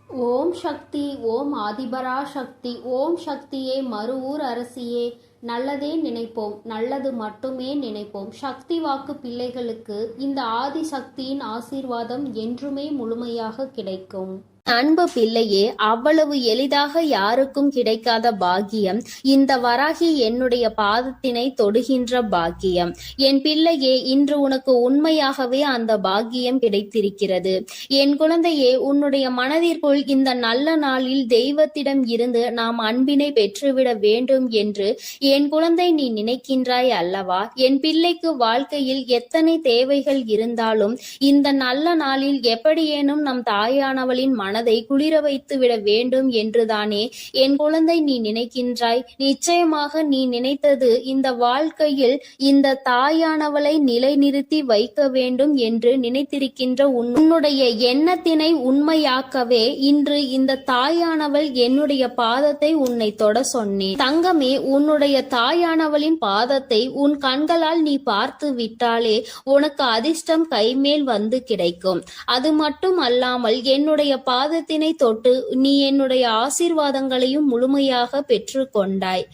ஓம் சக்தி. ஓம் ஆதிபரா சக்தி. ஓம் சக்தியே, மறுவூர் அரசியே, நல்லதே நினைப்போம், நல்லது மட்டுமே நினைப்போம். சக்தி வாக்கு பிள்ளைகளுக்கு இந்த ஆதி சக்தியின் ஆசீர்வாதம் என்றுமே முழுமையாக கிடைக்கும். அன்பு பிள்ளையே, அவ்வளவு எளிதாக யாருக்கும் கிடைக்காத பாக்கியம் இந்த வராகி என்னுடைய பாதத்தினை தொடுகின்ற பாக்கியம். என் பிள்ளையே, இன்று உனக்கு உண்மையாகவே அந்த பாக்கியம் கிடைத்திருக்கிறது. என் குழந்தையே, உன்னுடைய மனதிற்குள் இந்த நல்ல நாளில் தெய்வத்திடம் இருந்து நாம் அன்பினை பெற்றுவிட வேண்டும் என்று என் குழந்தை நீ நினைக்கின்றாய் அல்லவா? என் பிள்ளைக்கு வாழ்க்கையில் எத்தனை தேவைகள் இருந்தாலும் இந்த நல்ல நாளில் எப்படியேனும் நம் தாயானவளின் மனதை குளிர வைத்து விட வேண்டும் என்றுதானே என் குழந்தை நீ நினைக்கின்றாய். நிச்சயமாக நீ நினைத்தது இந்த வாழ்க்கையில் இந்த தாயானவளை நிலைநிறுத்தி வைக்க வேண்டும் என்று நினைத்திருக்கின்ற உன்னுடைய எண்ணத்தினை உண்மையாக்கவே இன்று இந்த தாயானவள் என்னுடைய பாதத்தை உன்னை தொட சொன்னேன். தங்கமே, உன்னுடைய தாயானவளின் பாதத்தை உன் கண்களால் நீ பார்த்து விட்டாலே உனக்கு அதிர்ஷ்டம் கைமேல் வந்து கிடைக்கும். அது மட்டும் அல்லாமல் என்னுடைய பாதத்தினை தொட்டு நீ என்னுடைய ஆசீர்வாதங்களையும் முழுமையாக பெற்று கொண்டாய்.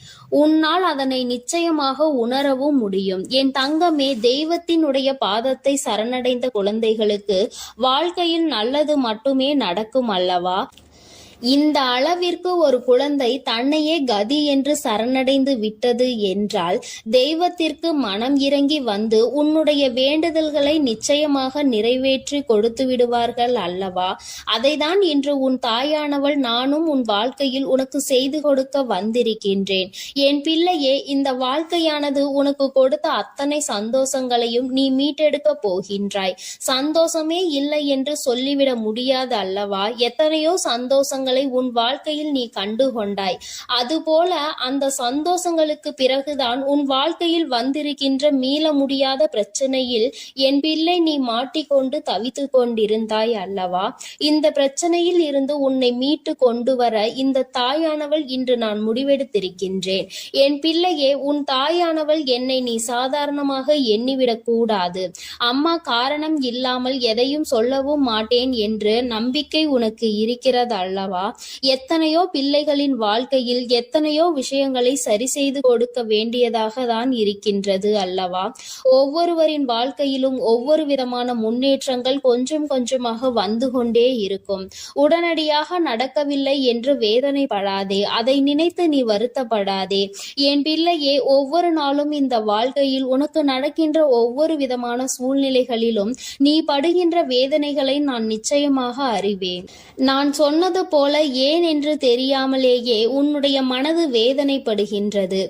உன்னால் அதனை நிச்சயமாக உணரவும் முடியும். என் தங்கமே, தெய்வத்தினுடைய பாதத்தை சரணடைந்த குழந்தைகளுக்கு வாழ்க்கையில் நல்லது மட்டுமே நடக்கும் அல்லவா? இந்த அளவிற்கு ஒரு குழந்தை தன்னையே கதி என்று சரணடைந்து விட்டது என்றால் தெய்வத்திற்கு மனம் இறங்கி வந்து உன்னுடைய வேண்டுதல்களை நிச்சயமாக நிறைவேற்றி கொடுத்து விடுவார்கள் அல்லவா? அதைதான் இன்று உன் தாயானவள் நானும் உன் வாழ்க்கையில் உனக்கு செய்து கொடுக்க வந்திருக்கின்றேன். என் பிள்ளையே, இந்த வாழ்க்கையானது உனக்கு கொடுத்த அத்தனை சந்தோஷங்களையும் நீ மீட்டெடுக்க போகின்றாய். சந்தோஷமே இல்லை என்று சொல்லிவிட முடியாது அல்லவா? எத்தனையோ சந்தோஷங்கள் உன் வாழ்க்கையில் நீ கண்டு கொண்டாய். அதுபோல அந்த சந்தோஷங்களுக்கு பிறகுதான் உன் வாழ்க்கையில் வந்திருக்கின்ற மீள முடியாத பிரச்சனையில் என் பிள்ளை நீ மாட்டிக்கொண்டு தவித்து கொண்டிருந்தாய் அல்லவா? இந்த பிரச்சனையில் இருந்து உன்னை மீட்டு கொண்டு வர இந்த தாயானவள் இன்று நான் முடிவெடுத்திருக்கின்றேன். என் பிள்ளையே, உன் தாயானவள் என்னை நீ சாதாரணமாக எண்ணிவிடக் கூடாது. அம்மா காரணம் இல்லாமல் எதையும் சொல்லவும் மாட்டேன் என்று நம்பிக்கை உனக்கு இருக்கிறது அல்லவா? எத்தனையோ பிள்ளைகளின் வாழ்க்கையில் எத்தனையோ விஷயங்களை சரி செய்து கொடுக்க வேண்டியதாக தான் இருக்கின்றது அல்லவா? ஒவ்வொருவரின் வாழ்க்கையிலும் ஒவ்வொரு விதமான முன்னேற்றங்கள் கொஞ்சம் கொஞ்சமாக வந்து கொண்டே இருக்கும். உடனடியாக நடக்கவில்லை என்று வேதனைப்படாதே, அதை நினைத்து நீ வருத்தப்படாதே. என் பிள்ளையே, ஒவ்வொரு நாளும் இந்த வாழ்க்கையில் உனக்கு நடக்கின்ற ஒவ்வொரு விதமான சூழ்நிலைகளிலும் நீ படுகின்ற வேதனைகளை நான் நிச்சயமாக அறிவேன். நான் சொன்னது போல ஏன் என்று தெரியாமலேயே உன்னுடைய மனது வேதனைப்படுகின்றது.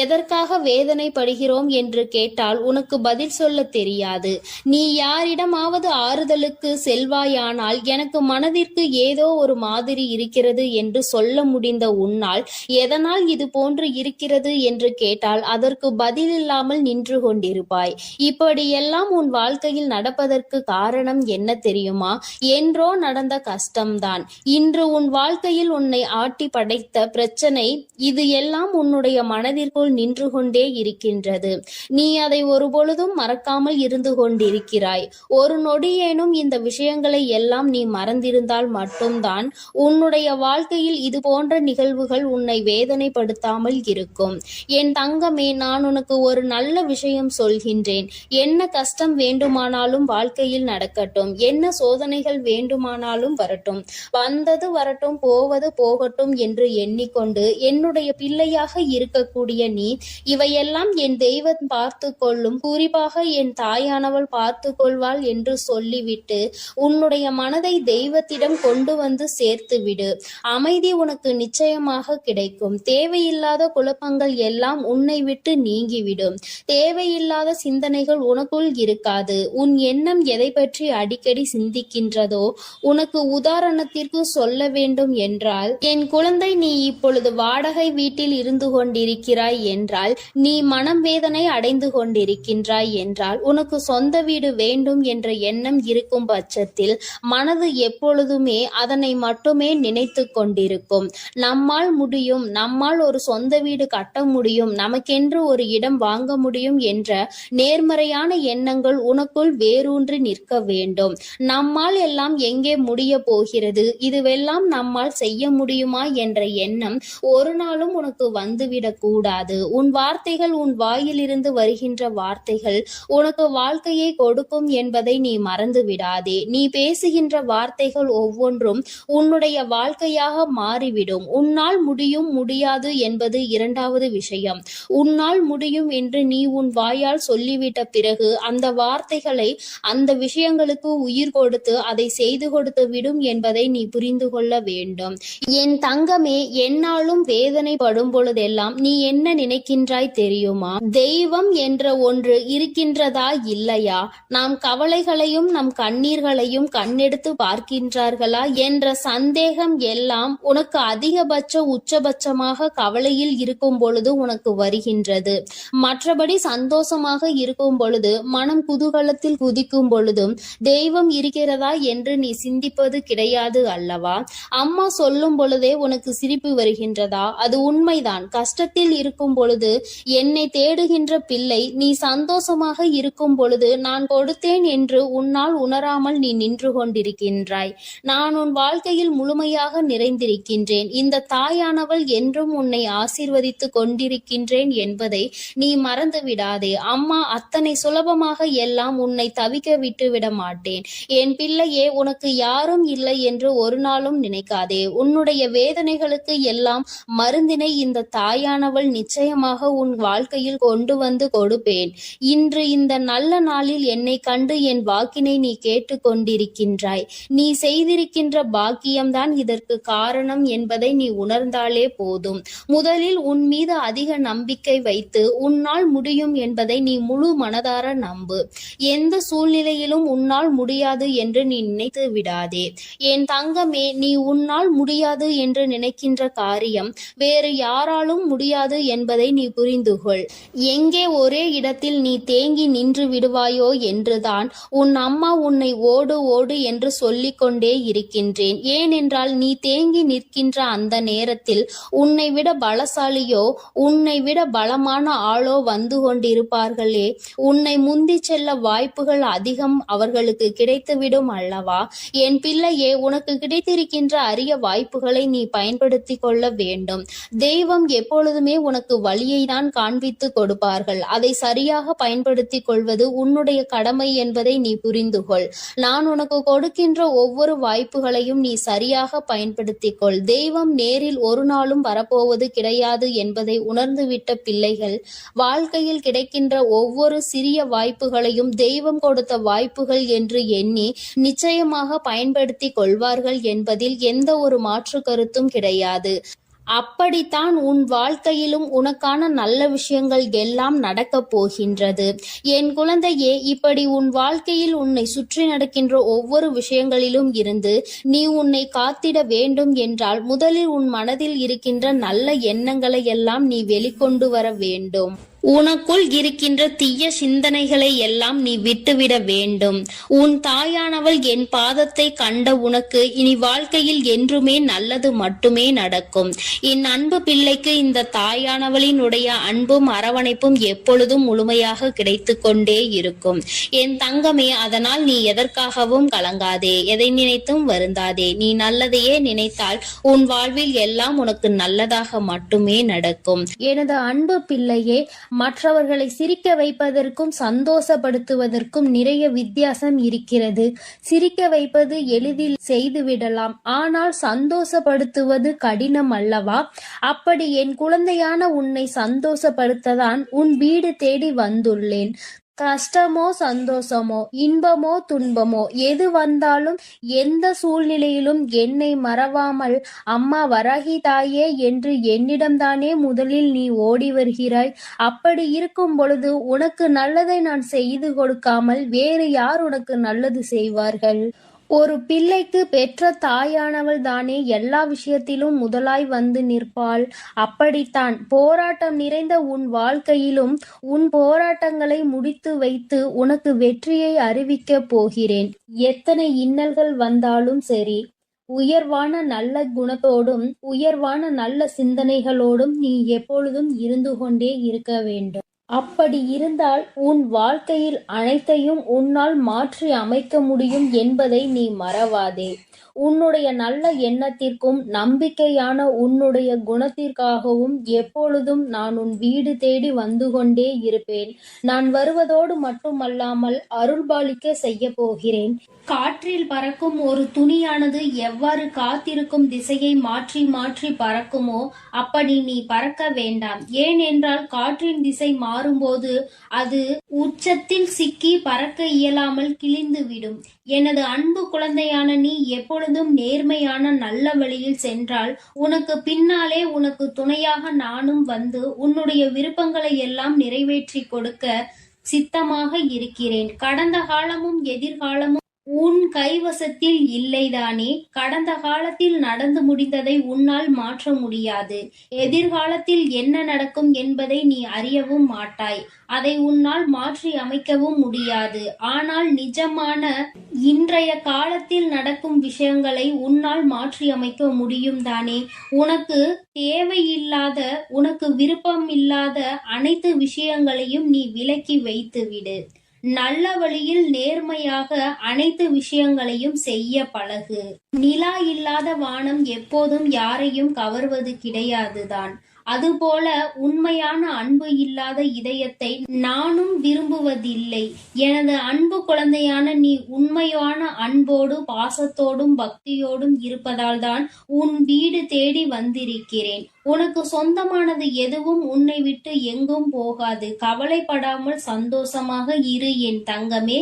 எதற்காக வேதனைப்படுகிறோம் என்று கேட்டால் உனக்கு பதில் சொல்ல தெரியாது. நீ யாரிடமாவது ஆறுதலுக்கு செல்வாயானால் எனக்கு மனதிற்கு ஏதோ ஒரு மாதிரி இருக்கிறது என்று சொல்ல முடிந்த உன்னால் எதனால் இது போன்று இருக்கிறது என்று கேட்டால் அதற்கு பதில் இல்லாமல் நின்று கொண்டிருப்பாய். இப்படியெல்லாம் உன் வாழ்க்கையில் நடப்பதற்கு காரணம் என்ன தெரியுமா? என்றோ நடந்த கஷ்டம்தான் இன்று உன் வாழ்க்கையில் உன்னை ஆட்டி படைத்த பிரச்சனை. இது எல்லாம் உன்னுடைய மனதிற்குள் நின்று கொண்டே இருக்கின்றது. நீ அதை ஒருபொழுதும் மறக்காமல் இருந்து கொண்டிருக்கிறாய். ஒரு நொடியேனும் இந்த விஷயங்களை எல்லாம் நீ மறந்திருந்தால் மட்டும்தான் உன்னுடைய வாழ்க்கையில் இது போன்ற நிகழ்வுகள் உன்னை வேதனைப்படுத்தாமல் இருக்கும். என் தங்கமே, நான் உனக்கு ஒரு நல்ல விஷயம் சொல்கின்றேன். என்ன கஷ்டம் வேண்டுமானாலும் வாழ்க்கையில் நடக்கட்டும், என்ன சோதனைகள் வேண்டுமானாலும் வரட்டும், வந்தது வரட்டும், போவது போகட்டும் என்று எண்ணிக்கொண்டு என்னுடைய பிள்ளையாக இருக்கக்கூடிய நீ இவையெல்லாம் என் தெய்வம் பார்த்து கொள்ளும், குறிப்பாக என் தாயானவள் பார்த்து கொள்வாள் என்று சொல்லிவிட்டு உன்னுடைய மனதை தெய்வத்திடம் கொண்டு வந்து சேர்த்து விடு. அமைதி உனக்கு நிச்சயமாக கிடைக்கும். தேவையில்லாத குழப்பங்கள் எல்லாம் உன்னை விட்டு நீங்கிவிடும். தேவையில்லாத சிந்தனைகள் உனக்குள் இருக்காது. உன் எண்ணம் எதை பற்றி அடிக்கடி சிந்திக்கின்றதோ, உனக்கு உதாரணத்திற்கு சொல்ல வேண்டும் என்றால், என் குழந்தை, நீ இப்பொழுது வாடகை வீட்டில் இருந்து கொண்டிருக்கிறாய் என்றால், நீ மனம் வேதனை அடைந்து கொண்டிருக்கின்றாய் என்றால், உனக்கு சொந்த வீடு வேண்டும் என்ற எண்ணம் இருக்கும் பட்சத்தில் மனது எப்பொழுதுமே அதனை மட்டுமே நினைத்து கொண்டிருக்கும். நம்மால் முடியும், நம்மால் ஒரு சொந்த வீடு கட்ட முடியும், நமக்கென்று ஒரு இடம் வாங்க முடியும் என்ற நேர்மறையான எண்ணங்கள் உனக்குள் வேரூன்றி நிற்க வேண்டும். நம்மால் எல்லாம் எங்கே முடிய போகிறது, இதுவெல்லாம் நம்மால் செய்ய முடியுமா என்ற எண்ணம் ஒரு நாளும் உனக்கு வந்துவிடக் கூடாது. உன் வார்த்தைகள், உன் வாயிலிருந்து வருகின்ற வார்த்தைகள் உனக்கு வாழ்க்கையை கொடுக்கும் என்பதை நீ மறந்து விடாதே. நீ பேசுகின்ற வார்த்தைகள் ஒவ்வொன்றும் உன்னுடைய வாழ்க்கையாக மாறிவிடும். உன்னால் முடியும், முடியாது என்பது இரண்டாவது விஷயம். உன்னால் முடியும் என்று நீ உன் வாயால் சொல்லிவிட்ட பிறகு அந்த வார்த்தைகளை, அந்த விஷயங்களுக்கு உயிர் கொடுத்து அதை செய்து கொடுத்து விடும் என்பதை நீ புரிந்து கொள்ள வேண்டும். என் தங்கமே, என்னாலும் வேதனைப்படும் பொழுதெல்லாம் நீ என்ன நினைக்கின்றாய் தெரியுமா? தெய்வம் என்ற ஒன்று இருக்கின்றதா இல்லையா? நாம் கவலைகளையும் நம் கண்ணீர்களையும் கண்ணெடுத்து பார்க்கின்றார்களா என்ற சந்தேகம் எல்லாம் உனக்கு அதிகபட்ச உச்சபட்சமாக கவலையில் இருக்கும் பொழுது உனக்கு வருகின்றது. மற்றபடி சந்தோஷமாக இருக்கும் பொழுது, மனம் குதூகலத்தில் குதிக்கும் பொழுதும் தெய்வம் இருக்கிறதா என்று நீ சிந்திப்பது கிடையாது அல்லவா? அம்மா சொல்லும் பொழுதே உனக்கு சிரிப்பு வருகின்றதா? அது உண்மைதான். கஷ்டத்தில் இருக்கும் பொழுது என்னை தேடுகின்ற பிள்ளை, நீ சந்தோஷமாக இருக்கும் பொழுது நான் கொடுத்தேன் என்று உன்னால் உணராமல் நீ நின்று கொண்டிருக்கின்றாய். நான் உன் வாழ்க்கையில் முழுமையாக நிறைந்திருக்கின்றேன். இந்த தாயானவள் என்றும் உன்னை ஆசீர்வதித்து கொண்டிருக்கின்றேன் என்பதை நீ மறந்து விடாதே. அம்மா அத்தனை சுலபமாக எல்லாம் உன்னை தவிக்க விட்டு விட மாட்டேன். என் பிள்ளையே, உனக்கு யாரும் இல்லை என்று ஒரு நாளும் நினைக்காதே. உன்னுடைய வேதனைகளுக்கு எல்லாம் மருந்தினை இந்த தாயானவள் நிச்சயமாக உன் வாழ்க்கையில் கொண்டு வந்து கொடுப்பேன். இன்று இந்த நல்ல நாளில் என்னை கண்டு என் வாக்கினை நீ கேட்டு கொண்டிருக்கின்றாய். நீ செய்திருக்கின்ற பாக்கியம்தான் இதற்கு காரணம் என்பதை நீ உணர்ந்தாலே போதும். முதலில் உன் மீது அதிக நம்பிக்கை வைத்து உன்னால் முடியும் என்பதை நீ முழு மனதார நம்பு. எந்த சூழ்நிலையிலும் உன்னால் முடியாது என்று நீ நினைத்து விடாதே. என் தங்கமே, நீ உன்னால் முடியாது என்று நினைக்கின்ற காரியம் வேறு யாராலும் முடியாது என்பதை நீ புரிந்து கொள். எங்கே ஒரே இடத்தில் நீ தேங்கி நின்று விடுவாயோ என்றுதான் உன் அம்மா உன்னை ஓடு ஓடு என்று சொல்லிக் கொண்டே இருக்கின்றேன். ஏனென்றால் நீ தேங்கி நிற்கின்ற அந்த நேரத்தில் உன்னை விட பலசாலியோ, உன்னை விட பலமான ஆளோ வந்து கொண்டிருப்பார்களே. உன்னை முந்தி செல்ல வாய்ப்புகள் அதிகம் அவர்களுக்கு கிடைத்துவிடும் அல்லவா? என் பிள்ளையே, உனக்கு கிடைத்திருக்கின்ற அரிய வாய்ப்புகளை நீ பயன்படுத்தி கொள்ள வேண்டும். தெய்வம் எப்பொழுதுமே உனக்கு வழியை தான் காண்பித்து கொடுப்பார்கள். அதை சரியாக பயன்படுத்தி கொள்வது உன்னுடைய கடமை என்பதை நீ புரிந்து கொள். நான் உனக்கு கொடுக்கின்ற ஒவ்வொரு வாய்ப்புகளையும் நீ சரியாக பயன்படுத்திக் கொள். தெய்வம் நேரில் ஒரு நாளும் வரப்போவது கிடையாது என்பதை உணர்ந்துவிட்ட பிள்ளைகள் வாழ்க்கையில் கிடைக்கின்ற ஒவ்வொரு சிறிய வாய்ப்புகளையும் தெய்வம் கொடுத்த வாய்ப்புகள் என்று எண்ணி நிச்சயமாக பயன்படுத்தி கொள்வார்கள் என்பதில் எந்த ஒரு மாற்று கருத்தும் கிடையாது. அப்படித்தான் உன் வாழ்க்கையிலும் உனக்கான நல்ல விஷயங்கள் எல்லாம் நடக்கப் போகின்றது. என் குழந்தையே, இப்படி உன் வாழ்க்கையில் உன்னை சுற்றி நடக்கின்ற ஒவ்வொரு விஷயங்களிலும் இருந்து நீ உன்னை காத்திட வேண்டும் என்றால் முதலில் உன் மனதில் இருக்கின்ற நல்ல எண்ணங்களை எல்லாம் நீ வெளிக்கொண்டு வர வேண்டும். உனக்குள் இருக்கின்ற தீய சிந்தனைகளை எல்லாம் நீ விட்டுவிட வேண்டும். உன் தாயானவள் என் பாதத்தை கண்ட உனக்கு இனி வாழ்க்கையில் என்றுமே நல்லது மட்டுமே நடக்கும். என் அன்பு பிள்ளைக்கு இந்த தாயானவளினுடைய அன்பும் அரவணைப்பும் எப்பொழுதும் முழுமையாக கிடைத்து கொண்டே இருக்கும். என் தங்கமே, அதனால் நீ எதற்காகவும் கலங்காதே, எதை நினைத்தும் வருந்தாதே. நீ நல்லதையே நினைத்தால் உன் வாழ்வில் எல்லாம் உனக்கு நல்லதாக மட்டுமே நடக்கும். எனது அன்பு பிள்ளையே, மற்றவர்களை சிரிக்க வைப்பதற்கும் சந்தோஷப்படுத்துவதற்கும் நிறைய வித்தியாசம் இருக்கிறது. சிரிக்க வைப்பது எளிதில் செய்துவிடலாம், ஆனால் சந்தோஷப்படுத்துவது கடினம் அல்லவா? அப்படி என் குழந்தையான உன்னை சந்தோஷப்படுத்ததான் உன் வீடு தேடி வந்துள்ளேன். கஷ்டமோ சந்தோஷமோ, இன்பமோ துன்பமோ, எது வந்தாலும் எந்த சூழ்நிலையிலும் என்னை மறவாமல் அம்மா வராகி தாயே என்று என்னிடம்தானே முதலில் நீ ஓடி வருகிறாய். அப்படி இருக்கும் பொழுது உனக்கு நல்லதை நான் செய்து கொடுக்காமல் வேறு யார் உனக்கு நல்லது செய்வார்கள்? ஒரு பிள்ளைக்கு பெற்ற தாயானவள் தானே எல்லா விஷயத்திலும் முதலாய் வந்து நிற்பாள். அப்படித்தான் போராட்டம் நிறைந்த உன் வாழ்க்கையிலும் உன் போராட்டங்களை முடித்து வைத்து உனக்கு வெற்றியை அறிவிக்கப் போகிறேன். எத்தனை இன்னல்கள் வந்தாலும் சரி, உயர்வான நல்ல குணத்தோடும் உயர்வான நல்ல சிந்தனைகளோடும் நீ எப்பொழுதும் இருந்து கொண்டே இருக்க வேண்டும். அப்படி இருந்தால் உன் வாழ்க்கையில் அனைத்தையும் உன்னால் மாற்றி அமைக்க முடியும் என்பதை நீ மறவாதே. உன்னுடைய நல்ல எண்ணத்திற்கும் நம்பிக்கையான உன்னுடைய குணத்திற்காகவும் எப்பொழுதும் நான் உன் வீடு தேடி வந்து கொண்டே இருப்பேன். நான் வருவதோடு மட்டுமல்லாமல் அருள்பாலிக்க செய்ய போகிறேன். காற்றில் பறக்கும் ஒரு துணியானது எவ்வாறு காத்திருக்கும் திசையை மாற்றி மாற்றி பறக்குமோ அப்படி நீ பறக்க வேண்டாம். ஏனென்றால் காற்றின் திசை மாறும்போது அது உச்சத்தில் சிக்கி பறக்க இயலாமல் கிழிந்துவிடும். எனது அன்பு குழந்தையான நீ எப்பொழுதும் நேர்மையான நல்ல வழியில் சென்றால் உனக்கு பின்னாலே உனக்கு துணையாக நானும் வந்து உன்னுடைய விருப்பங்களை எல்லாம் நிறைவேற்றி கொடுக்க சித்தமாக இருக்கிறேன். கடந்த காலமும் எதிர்காலமும் உன் கைவசத்தில் இல்லைதானே? கடந்த காலத்தில் நடந்து முடிந்ததை உன்னால் மாற்ற முடியாது. எதிர்காலத்தில் என்ன நடக்கும் என்பதை நீ அறியவும் மாட்டாய். அதை உன்னால் மாற்றி அமைக்கவும் முடியாது. ஆனால் நிஜமான இன்றைய காலத்தில் நடக்கும் விஷயங்களை உன்னால் மாற்றி அமைக்க முடியும் தானே? உனக்கு தேவையில்லாத, உனக்கு விருப்பம் இல்லாத அனைத்து விஷயங்களையும் நீ விலக்கி வைத்து விடு. நல்ல வழியில் நேர்மையாக அனைத்து விஷயங்களையும் செய்ய பழகு. நிலா இல்லாத வானம் எப்போதும் யாரையும் கவர்வது கிடையாதுதான். அதுபோல உண்மையான அன்பு இல்லாத இதயத்தை நானும் விரும்புவதில்லை. எனது அன்பு குழந்தையான நீ உண்மையான அன்போடு பாசத்தோடும் பக்தியோடும் இருப்பதால் தான் உன் வீடு தேடி வந்திருக்கிறேன். உனக்கு சொந்தமானது எதுவும் உன்னை விட்டு எங்கும் போகாது. கவலைப்படாமல் சந்தோஷமாக இரு என் தங்கமே.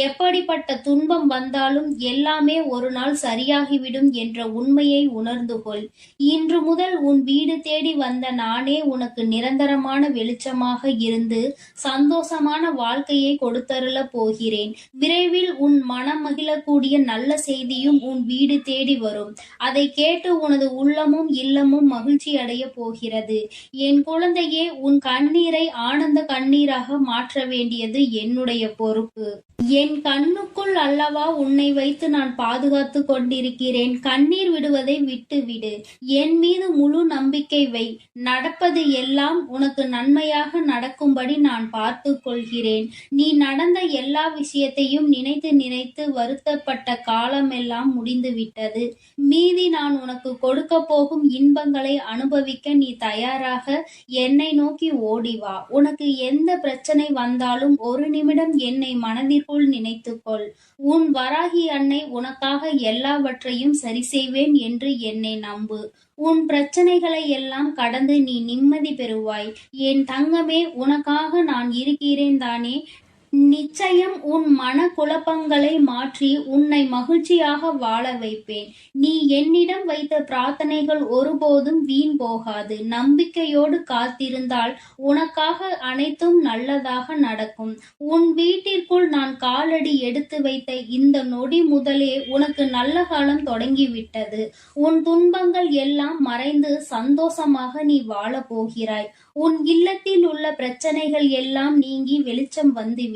எப்படிப்பட்ட துன்பம் வந்தாலும் எல்லாமே ஒரு நாள் சரியாகிவிடும் என்ற உண்மையை உணர்ந்து கொள். இன்று முதல் உன் வீடு தேடி வந்த நானே உனக்கு நிரந்தரமான வெளிச்சமாக இருந்து சந்தோஷமான வாழ்க்கையை கொடுத்தருள போகிறேன். விரைவில் உன் மனம் மகிழக்கூடிய நல்ல செய்தியும் உன் வீடு தேடி வரும். அதை கேட்டு உனது உள்ளமும் இல்லமும் மகிழ்ச்சி அடைய போகிறது. என் குழந்தையே, உன் கண்ணீரை ஆனந்த கண்ணீராக மாற்ற வேண்டியது என்னுடைய பொறுப்பு. என் கண்ணுக்குள் அல்லவா உன்னை வைத்து நான் பாதுகாத்து கொண்டிருக்கிறேன். கண்ணீர் விடுவதை விட்டுவிடு. என் மீது முழு நம்பிக்கை வை. நடப்பது எல்லாம் உனக்கு நன்மையாக நடக்கும்படி நான் பார்த்து கொள்கிறேன். நீ நடந்த எல்லா விஷயத்தையும் நினைத்து நினைத்து வருத்தப்பட்ட காலமெல்லாம் முடிந்து விட்டது. மீதி நான் உனக்கு கொடுக்க போகும் இன்பங்களை அனுபவிக்க நீ தயாராக என்னை நோக்கி ஓடிவா. உனக்கு எந்த பிரச்சனை வந்தாலும் ஒரு நிமிடம் என்னை மனதிற்குள் நினைத்துக்கொள். உன் வராகி அன்னை உனக்காக எல்லாவற்றையும் சரி செய்வேன் என்று என்னை நம்பு. உன் பிரச்சனைகளை எல்லாம் கடந்து நீ நிம்மதி பெறுவாய். என் தங்கமே, உனக்காக நான் இருக்கிறேன் தானே? நிச்சயம் உன் மன குழப்பங்களை மாற்றி உன்னை மகிழ்ச்சியாக வாழ வைப்பேன். நீ என்னிடம் வைத்த பிரார்த்தனைகள் ஒருபோதும் வீண் போகாது. நம்பிக்கையோடு காத்திருந்தால் உனக்காக அனைத்தும் நல்லதாக நடக்கும். உன் வீட்டிற்குள் நான் காலடி எடுத்து வைத்த இந்த நொடி முதலே உனக்கு நல்ல காலம் தொடங்கிவிட்டது. உன் துன்பங்கள் எல்லாம் மறைந்து சந்தோஷமாக நீ வாழ போகிறாய். உன் இல்லத்தில் உள்ள பிரச்சனைகள் எல்லாம் நீங்கி வெளிச்சம் வந்துவிட்டது.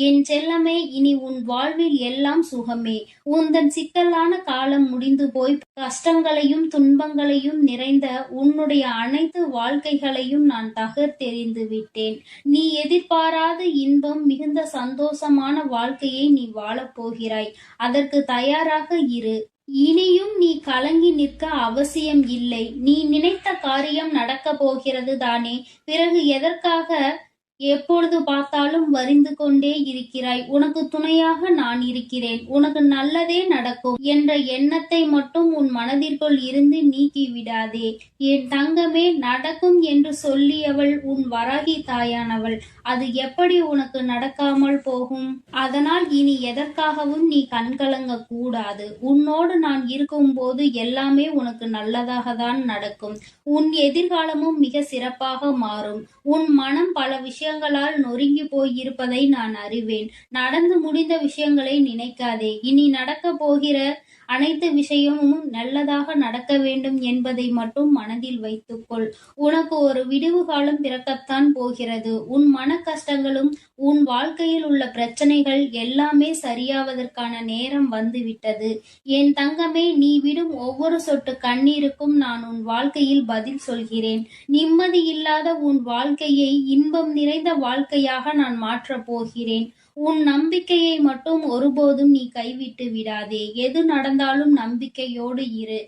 என் செல்லமே, இனி உன் வாழ்வில் எல்லாம் சுகமே. உந்தன் சிக்கலான காலம் முடிந்து போய் கஷ்டங்களையும் துன்பங்களையும் நிறைந்த உன்னுடைய அனைத்து வாழ்க்கைகளையும் நான் தகர்த்தெறிந்து விட்டேன். நீ எதிர்பாராத இன்பம் மிகுந்த சந்தோஷமான வாழ்க்கையை நீ வாழப் போகிறாய். அதற்கு தயாராக இரு. இனியும் நீ கலங்கி நிற்க அவசியம் இல்லை. நீ நினைத்த காரியம் நடக்க போகிறது தானே? பிறகு எதற்காக எப்பொழுது பார்த்தாலும் வரிந்து கொண்டே இருக்கிறாய்? உனக்கு துணையாக நான் இருக்கிறேன். உனக்கு நல்லதே நடக்கும் என்ற எண்ணத்தை மட்டும் உன் மனதிற்குள் இருந்து நீக்கி விடாதே. என் தங்கமே, நடக்கும் என்று சொல்லியவள் உன் வராகி தாயானவள். அது எப்படி உனக்கு நடக்காமல் போகும்? அதனால் இனி எதற்காகவும் நீ கண்கலங்க கூடாது. உன்னோடு நான் இருக்கும் போது எல்லாமே உனக்கு நல்லதாக தான் நடக்கும். உன் எதிர்காலமும் மிக சிறப்பாக மாறும். உன் மனம் பல விஷயங்களால் நொறுங்கி போயிருப்பதை நான் அறிவேன். நடந்து முடிந்த விஷயங்களை நினைக்காதே. இனி நடக்க போகிற அனைத்து விஷயமும் நல்லதாக நடக்க வேண்டும் என்பதை மட்டும் மனதில் வைத்துக்கொள். உனக்கு ஒரு விடிவு காலம் பிறக்கத்தான் போகிறது. உன் மன கஷ்டங்களும் உன் வாழ்க்கையில் உள்ள பிரச்சனைகள் எல்லாமே சரியாவதற்கான நேரம் வந்துவிட்டது. என் தங்கமே, நீ விடும் ஒவ்வொரு சொட்டு கண்ணீருக்கும் நான் உன் வாழ்க்கையில் பதில் சொல்கிறேன். நிம்மதி இல்லாத உன் வாழ்க்கையை இன்பம் நிறைந்த வாழ்க்கையாக நான் மாற்றப் போகிறேன். உன் நம்பிக்கையை மட்டும் ஒருபோதும் நீ கைவிட்டு விடாதே. எது நடந்தாலும் நம்பிக்கையோடு இரு.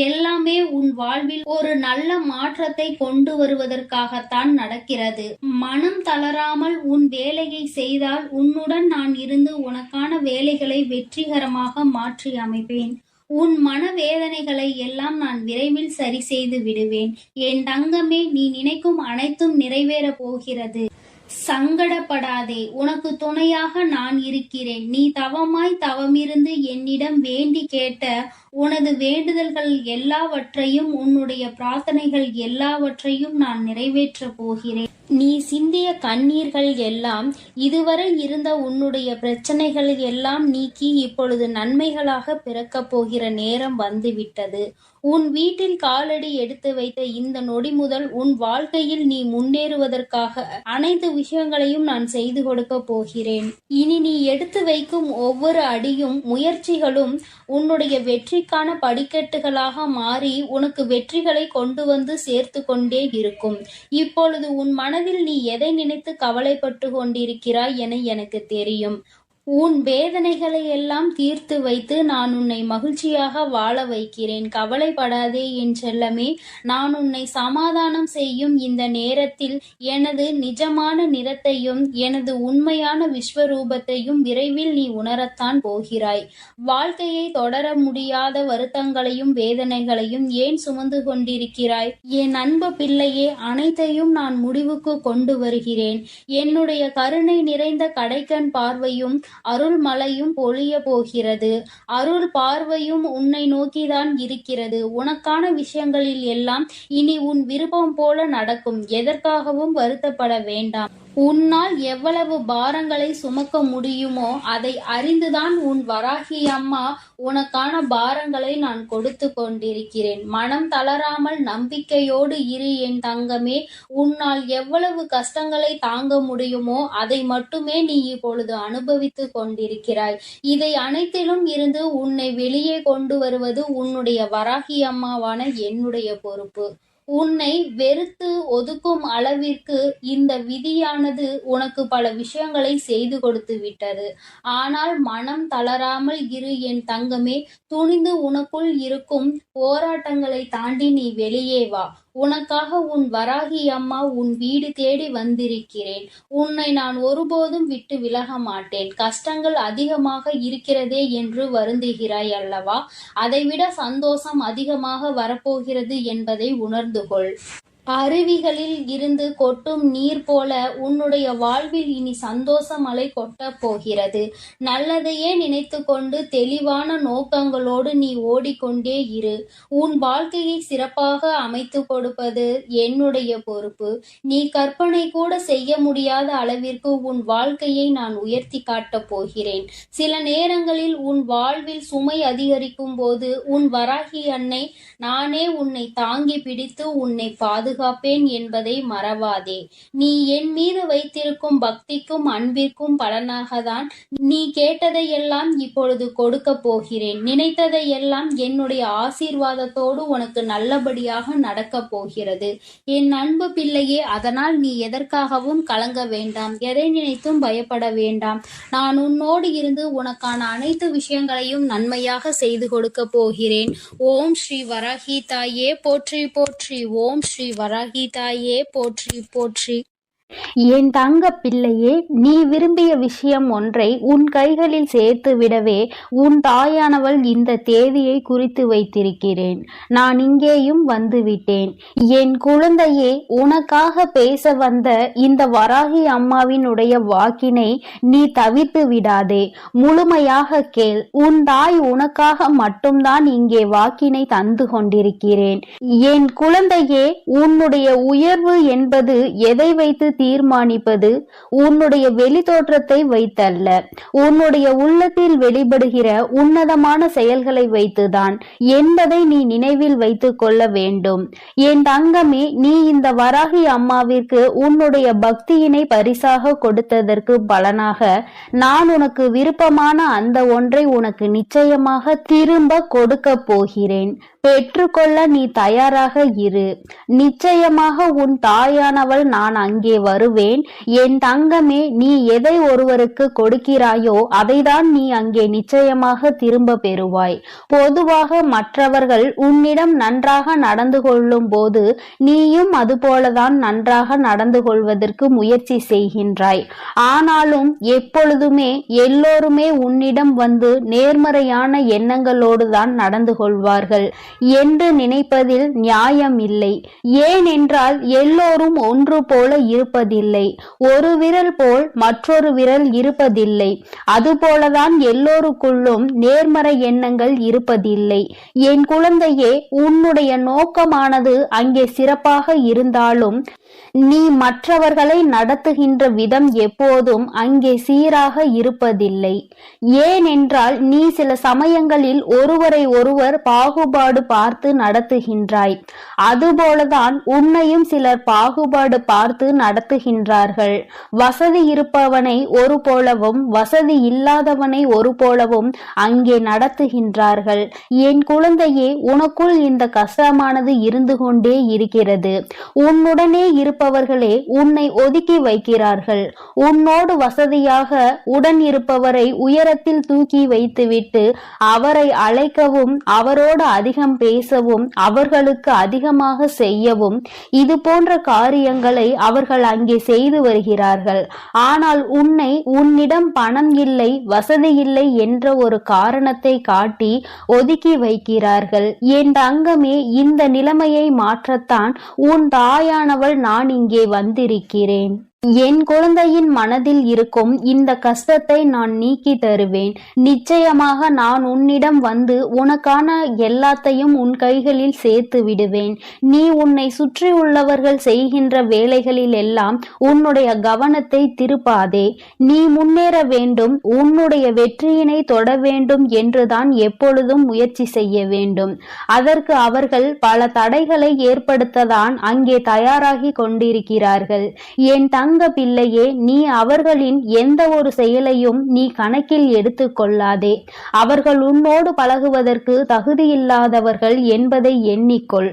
எல்லாமே உன் வாழ்வில் ஒரு நல்ல மாற்றத்தை கொண்டு வருவதற்காகத்தான் நடக்கிறது. மனம் தளராமல் உன் வேலையை செய்தால் உன்னுடன் நான் இருந்து உனக்கான வேலைகளை வெற்றிகரமாக மாற்றி அமைப்பேன். உன் மனவேதனைகளை எல்லாம் நான் விரைவில் சரி செய்து விடுவேன். என் தங்கமே, நீ நினைக்கும் அனைத்தும் நிறைவேறப் போகிறது. சங்கடப்படாதே, உனக்கு துணையாக நான் இருக்கிறேன். நீ தவமிருந்து என்னிடம் வேண்டி கேட்ட உனது வேண்டுதல்கள் எல்லாவற்றையும், உன்னுடைய பிரார்த்தனைகள் எல்லாவற்றையும் நான் நிறைவேற்றப் போகிறேன். நீ சிந்திய கண்ணீர்கள் எல்லாம், இதுவரை இருந்த உன்னுடைய பிரச்சனைகள் எல்லாம் நீக்கி இப்பொழுது நன்மைகளாக பிறக்கப் போகிற நேரம் வந்துவிட்டது. உன் வீட்டில் காலடி எடுத்து வைத்த இந்த நொடி முதல் உன் வாழ்க்கையில் நீ முன்னேறுவதற்காக அனைத்து விஷயங்களையும் நான் செய்து கொடுக்க போகிறேன். இனி நீ எடுத்து வைக்கும் ஒவ்வொரு அடியும் முயற்சிகளும் உன்னுடைய வெற்றிக்கான படிக்கட்டுகளாக மாறி உனக்கு வெற்றிகளை கொண்டு வந்து சேர்த்து கொண்டே இருக்கும். இப்பொழுது உன் மனதில் நீ எதை நினைத்து கவலைப்பட்டு கொண்டிருக்கிறாய் என எனக்கு தெரியும். உன் வேதனைகளை எல்லாம் தீர்த்து வைத்து நான் உன்னை மகிழ்ச்சியாக வாழ வைக்கிறேன். கவலைப்படாதே என் செல்லமே. நான் உன்னை சமாதானம் செய்யும் இந்த நேரத்தில் எனது நிஜமான நிறத்தையும் எனது உண்மையான விஸ்வரூபத்தையும் விரைவில் நீ உணரத்தான் போகிறாய். வாழ்க்கையை தொடர முடியாத வருத்தங்களையும் வேதனைகளையும் ஏன் சுமந்து கொண்டிருக்கிறாய்? என் அன்பு பிள்ளையே, அனைத்தையும் நான் முடிவுக்கு கொண்டு வருகிறேன். என்னுடைய கருணை நிறைந்த கடைக்கண் பார்வையும் அருள் மழையும் பொழிய போகிறது. அருள் பார்வையும் உன்னை நோக்கிதான் இருக்கிறது. உனக்கான விஷயங்களில் எல்லாம் இனி உன் விருப்பம் போல நடக்கும். எதற்காகவும் வருத்தப்பட வேண்டாம். உன்னால் எவ்வளவு பாரங்களை சுமக்க முடியுமோ அதை அறிந்துதான் உன் வராகி அம்மா உனக்கான பாரங்களை நான் கொடுத்து கொண்டிருக்கிறேன். மனம் தளராமல் நம்பிக்கையோடு இரு என் தங்கமே. உன்னால் எவ்வளவு கஷ்டங்களை தாங்க முடியுமோ அதை மட்டுமே நீ இப்பொழுது அனுபவித்து கொண்டிருக்கிறாய். இதை அனைத்திலும் இருந்து உன்னை வெளியே கொண்டு வருவது உன்னுடைய வராகி அம்மாவான என்னுடைய பொறுப்பு. உன்னை வெறுத்து ஒதுக்கும் அளவிற்கு இந்த விதியானது உனக்கு பல விஷயங்களை செய்து கொடுத்து விட்டது. ஆனால் மனம் தளராமல் இரு என் தங்கமே. துணிந்து உனக்குள் இருக்கும் போராட்டங்களை தாண்டி நீ வெளியே வா. உனக்காக உன் வராகி அம்மா உன் வீடு தேடி வந்திருக்கிறேன். உன்னை நான் ஒருபோதும் விட்டு விலக மாட்டேன். கஷ்டங்கள் அதிகமாக இருக்கிறதே என்று வருந்துகிறாய் அல்லவா? அதைவிட சந்தோஷம் அதிகமாக வரப்போகிறது என்பதை உணர்ந்து கொள். அருவிகளில் இருந்து கொட்டும் நீர் போல உன்னுடைய வாழ்வில் இனி சந்தோஷ மழை கொட்டப் போகிறது. நல்லதையே நினைத்து கொண்டு தெளிவான நோக்கங்களோடு நீ ஓடிக்கொண்டே இரு. உன் வாழ்க்கையை சிறப்பாக அமைத்து கொடுப்பது என்னுடைய பொறுப்பு. நீ கற்பனை கூட செய்ய முடியாத அளவிற்கு உன் வாழ்க்கையை நான் உயர்த்தி காட்டப் போகிறேன். சில நேரங்களில் உன் வாழ்வில் சுமை அதிகரிக்கும் போது உன் வராகி அன்னை நானே உன்னை தாங்கி பிடித்து உன்னை பாதுகாப்பேன் என்பதை மறவாதே. நீ என் மீது வைத்திருக்கும் பக்திக்கும் அன்பிற்கும் பலனாகத்தான் நீ கேட்டதையெல்லாம் இப்பொழுது கொடுக்க போகிறேன். நினைத்ததையெல்லாம் என்னுடைய ஆசீர்வாதத்தோடு உனக்கு நல்லபடியாக நடக்கப் போகிறது. என் அன்பு பிள்ளையே, அதனால் நீ எதற்காகவும் கலங்க வேண்டாம். எதை நினைத்தும் பயப்பட வேண்டாம். நான் உன்னோடு இருந்து உனக்கான அனைத்து விஷயங்களையும் நன்மையாக செய்து கொடுக்க போகிறேன். ஓம் ஸ்ரீ வராகி தாயே போற்றி போற்றி. ஓம் ஸ்ரீ வராகி தாயே போற்றி போற்றி. என் தங்க பிள்ளையே, நீ விரும்பிய விஷயம் ஒன்றை உன் கைகளில் சேர்த்து விடவே உன் தாயானவள் இந்த தேதியை குறித்து வைத்திருக்கிறேன். நான் இங்கேயும் வந்துவிட்டேன். என் குழந்தையே, உனக்காக பேச வந்த இந்த வராகி அம்மாவினுடைய வாக்கினை நீ தவிர்த்து விடாதே. முழுமையாக கேள். உன் தாய் உனக்காக மட்டும்தான் இங்கே வாக்கினை தந்து கொண்டிருக்கிறேன். என் குழந்தையே, உன்னுடைய உயர்வு என்பது எதை வைத்து தீர்மானிப்பது உன்னுடைய வெளி தோற்றத்தை வைத்தல்ல, உன்னுடைய உள்ளத்தில் வெளிப்படுகிற உன்னதமான செயல்களை வைத்துதான் என்பதை நீ நினைவில் வைத்துக் கொள்ள வேண்டும். என் தங்கமே, நீ இந்த வராகி அம்மாவிற்கு உன்னுடைய பக்தியினை பரிசாக கொடுத்ததற்கு பலனாக நான் உனக்கு விருப்பமான அந்த ஒன்றை உனக்கு நிச்சயமாக திரும்ப கொடுக்க போகிறேன். பெற்றுக்கொள்ள நீ தயாராக இரு. நிச்சயமாக உன் தாயானவள் நான் அங்கே வருவேன். என் தங்கமே, நீ எதை ஒருவருக்கு கொடுக்கிறாயோ அதைதான் நீ அங்கே நிச்சயமாக திரும்ப பெறுவாய். பொதுவாக மற்றவர்கள் உன்னிடம் நன்றாக நடந்து கொள்ளும் போது நீயும் அதுபோலதான் நன்றாக நடந்து கொள்வதற்கு முயற்சி செய்கின்றாய். ஆனாலும் எப்பொழுதுமே எல்லோருமே உன்னிடம் வந்து நேர்மறையான எண்ணங்களோடு தான் நடந்து கொள்வார்கள் என்று நினைப்பதில் நியாயம் இல்லை. ஏனென்றால் எல்லோரும் ஒன்று போல இருப்பதில்லை. ஒரு விரல் போல் மற்றொரு விரல் இருப்பதில்லை. அதுபோலதான் எல்லோருக்குள்ளும் நேர்மறை எண்ணங்கள் இருப்பதில்லை. என் குழந்தையே, உன்னுடைய நோக்கமானது அங்கே சிறப்பாக இருந்தாலும் நீ மற்றவர்களை நடத்துகின்ற விதம் எப்போதும் அங்கே சீராக இருப்பதில்லை. ஏனென்றால் நீ சில சமயங்களில் ஒருவரை ஒருவர் பாகுபாடு பார்த்து நடத்துகின்றாய். அதுபோலதான் உன்னையும் சிலர் பாகுபாடு பார்த்து நடத்துகின்றார்கள். வசதி இருப்பவனை ஒரு போலவும் வசதி இல்லாதவனை ஒரு போலவும் அங்கே நடத்துகின்றார்கள். என் குழந்தையே, உனக்குள் இந்த கஷ்டமானது இருந்து கொண்டே இருக்கிறது. உன்னுடனே இருப்பவர்களே உன்னை ஒதுக்கி வைக்கிறார்கள். உன்னோடு வசதியாக உடன் இருப்பவரை உயரத்தில் தூக்கி வைத்துவிட்டு அவரை அழைக்கவும் அவரோடு அதிகம் பேசவும் அவர்களுக்கு அதிகமாக செய்யவும் இது போன்ற காரியங்களை அவர்கள் அங்கே செய்து வருகிறார்கள். ஆனால் உன்னை உன்னிடம் பணம் இல்லை, வசதி இல்லை என்ற ஒரு காரணத்தை காட்டி ஒதுக்கி வைக்கிறார்கள். என் தங்கமே, இந்த நிலைமையை மாற்றத்தான் உன் தாயானவள் நான் இங்கே வந்திருக்கிறேன். என் குழந்தையின் மனதில் இருக்கும் இந்த கஷ்டத்தை நான் நீக்கி தருவேன். நிச்சயமாக நான் உன்னிடம் வந்து உனக்கான எல்லாத்தையும் உன் கைகளில் சேர்த்து விடுவேன். நீ உன்னை சுற்றி உள்ளவர்கள் செய்கின்ற வேலைகளில் எல்லாம் உன்னுடைய கவனத்தை திருப்பாதே. நீ முன்னேற வேண்டும், உன்னுடைய வெற்றியினை தொட வேண்டும் என்றுதான் எப்பொழுதும் முயற்சி செய்ய வேண்டும். அதற்கு அவர்கள் பல தடைகளை ஏற்படுத்ததான் அங்கே தயாராகி கொண்டிருக்கிறார்கள். என் தங்க பிள்ளையே, நீ அவர்களின் எந்த ஒரு செயலையும் நீ கணக்கில் எடுத்து கொள்ளாதே. அவர்கள் உன்னோடு பழகுவதற்கு தகுதியில்லாதவர்கள் என்பதை எண்ணிக்கொள்.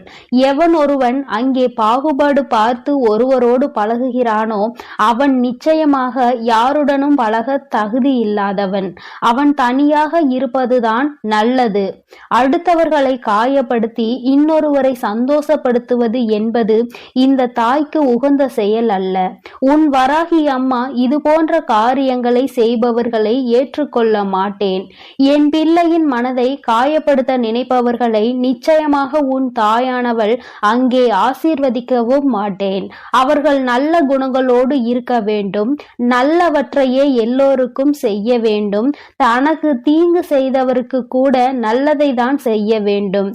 எவன் ஒருவன் அங்கே பாகுபாடு பார்த்து ஒருவரோடு பழகுகிறானோ அவன் நிச்சயமாக யாருடனும் பழக தகுதி இல்லாதவன். அவன் தனியாக இருப்பதுதான் நல்லது. அடுத்தவர்களை காயப்படுத்தி இன்னொருவரை சந்தோஷப்படுத்துவது என்பது இந்த தாய்க்கு உகந்த செயல் அல்ல. உன் வராகி அம்மா இது போன்ற காரியங்களை செய்பவர்களை ஏற்றுக்கொள்ள மாட்டேன். என் பிள்ளையின் மனதை காயப்படுத்த நினைப்பவர்களை நிச்சயமாக உன் தாயானவள் அங்கே ஆசீர்வதிக்கவும் மாட்டேன். அவர்கள் நல்ல குணங்களோடு இருக்க வேண்டும், நல்லவற்றையே எல்லோருக்கும் செய்ய வேண்டும், தனக்கு தீங்கு செய்தவருக்கு கூட நல்லதை தான் செய்ய வேண்டும்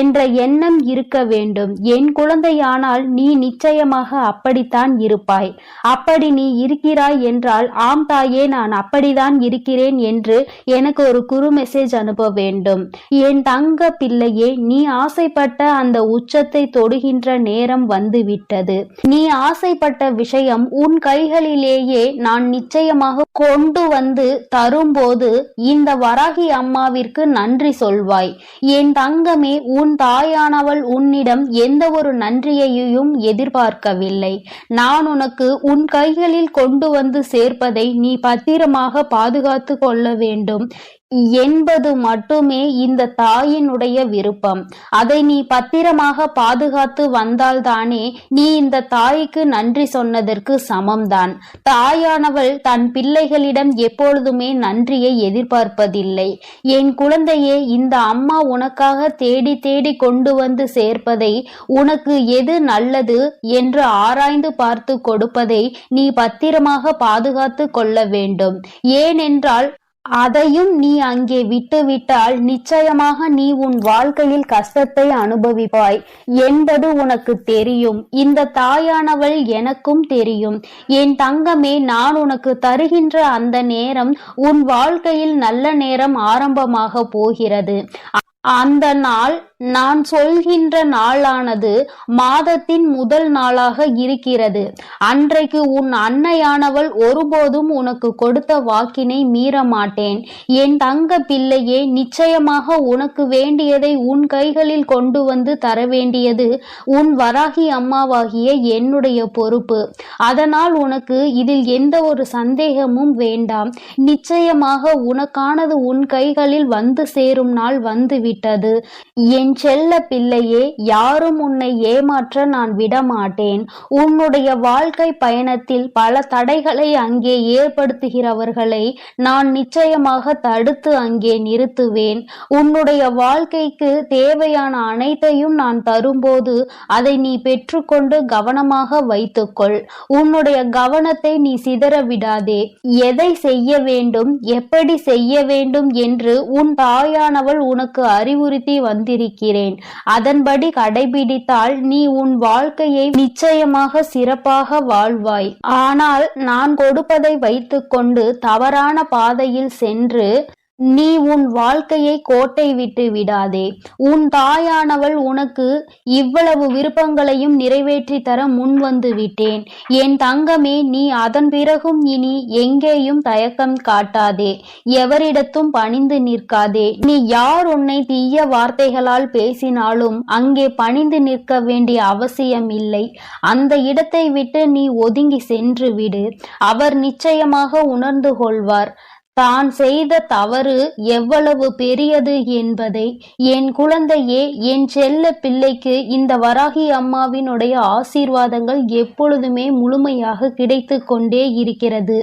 என்ற எண்ணம் இருக்க வேண்டும். என் குழந்தையானால் நீ நிச்சயமாக அப்படித்தான் இருப்பாய். அப்படி நீ இருக்கிறாய் என்றால் ஆம் தாயே, நான் அப்படிதான் இருக்கிறேன் என்று எனக்கு ஒரு குறு மெசேஜ் அனுப்ப வேண்டும். என் தங்க பிள்ளையே, நீ ஆசைப்பட்ட அந்த உச்சத்தை தொடுகின்ற நேரம் வந்துவிட்டது. நீ ஆசைப்பட்ட விஷயம் உன் கைகளிலேயே நான் நிச்சயமாக கொண்டு வந்து தரும்போது இந்த வராகி அம்மாவிற்கு நன்றி சொல்வாய். என் தங்கமே, உன் தாயானவள் உன்னிடம் எந்த ஒரு நன்றியையும் எதிர்பார்க்கவில்லை. நான் உனக்கு உன் கைகளில் கொண்டு வந்து சேர்ப்பதை நீ பத்திரமாக பாதுகாத்து கொள்ள வேண்டும் என்பது மட்டுமே இந்த தாயினுடைய விருப்பம். அதை நீ பத்திரமாக பாதுகாத்து வந்தால்தானே நீ இந்த தாய்க்கு நன்றி சொன்னதற்கு சமம்தான். தாயானவள் தன் பிள்ளைகளிடம் எப்பொழுதுமே நன்றியை எதிர்பார்ப்பதில்லை. என் குழந்தையே, இந்த அம்மா உனக்காக தேடி தேடி கொண்டு வந்து சேர்ப்பதை, உனக்கு எது நல்லது என்று ஆராய்ந்து பார்த்து கொடுப்பதை நீ பத்திரமாக பாதுகாத்து கொள்ள வேண்டும். ஏனென்றால் அதையும் நீ அங்கே விட்டுவிட்டால் நிச்சயமாக நீ உன் வாழ்க்கையில் கஷ்டத்தை அனுபவிப்பாய் என்பது உனக்கு தெரியும். இந்த தாயானவள் எனக்கும் தெரியும். என் தங்கமே, நான் உனக்கு தருகின்ற அந்த நேரம் உன் வாழ்க்கையில் நல்ல நேரம் ஆரம்பமாக போகிறது. அந்த நாள் நான் சொல்கின்ற நாளானது மாதத்தின் முதல் நாளாக இருக்கிறது. அன்றைக்கு உன் அன்னையானவள் ஒருபோதும் உனக்கு கொடுத்த வாக்கினை மீற மாட்டேன். என் தங்க பிள்ளையே, நிச்சயமாக உனக்கு வேண்டியதை உன் கைகளில் கொண்டு வந்து தர வேண்டியது உன் வராகி அம்மாவாகிய என்னுடைய பொறுப்பு. அதனால் உனக்கு இதில் எந்த ஒரு சந்தேகமும் வேண்டாம். நிச்சயமாக உனக்கானது உன் கைகளில் வந்து சேரும் நாள் வந்துவிட்டது. என் செல்ல பிள்ளையே, யாரும் உன்னை ஏமாற்ற நான் விடமாட்டேன். உன்னுடைய வாழ்க்கை பயணத்தில் பல தடைகளை அங்கே ஏற்படுத்துகிறவர்களை நான் நிச்சயமாக தடுத்து அங்கே நிறுத்துவேன். உன்னுடைய வாழ்க்கைக்கு தேவையான அனைத்தையும் நான் தரும்போது அதை நீ பெற்றுக்கொண்டு கவனமாக வைத்துக்கொள். உன்னுடைய கவனத்தை நீ சிதற விடாதே. எதை செய்ய வேண்டும், எப்படி செய்ய வேண்டும் என்று உன் தாயானவள் உனக்கு அறிவுறுத்தி வந்திருக்கிறேன். அதன்படி கடைபிடித்தால் நீ உன் வாழ்க்கையை நிச்சயமாக சிறப்பாக வாழ்வாய். ஆனால் நான் கொடுப்பதை வைத்துக்கொண்டு தவறான பாதையில் சென்று நீ உன் வாழ்க்கையை கோட்டை விட்டு விடாதே. உன் தாயானவள் உனக்கு இவ்வளவு விருப்பங்களையும் நிறைவேற்றி தர முன் வந்து விட்டேன். என் தங்கமே, நீ அதன் பிறகும் இனி எங்கேயும் தயக்கம் காட்டாதே. எவரிடத்தும் பணிந்து நிற்காதே. நீ யார் உன்னை தீய வார்த்தைகளால் பேசினாலும் அங்கே பணிந்து நிற்க வேண்டிய அவசியம் இல்லை. அந்த இடத்தை விட்டு நீ ஒதுங்கி சென்று விடு. அவர் நிச்சயமாக உணர்ந்து கொள்வார் தான் செய்த தவறு எவ்வளவு பெரியது என்பதை. என் குழந்தையே, என் செல்ல பிள்ளைக்கு இந்த வராகி அம்மாவினுடைய ஆசீர்வாதங்கள் எப்பொழுதுமே முழுமையாக கிடைத்து கொண்டே இருக்கிறது.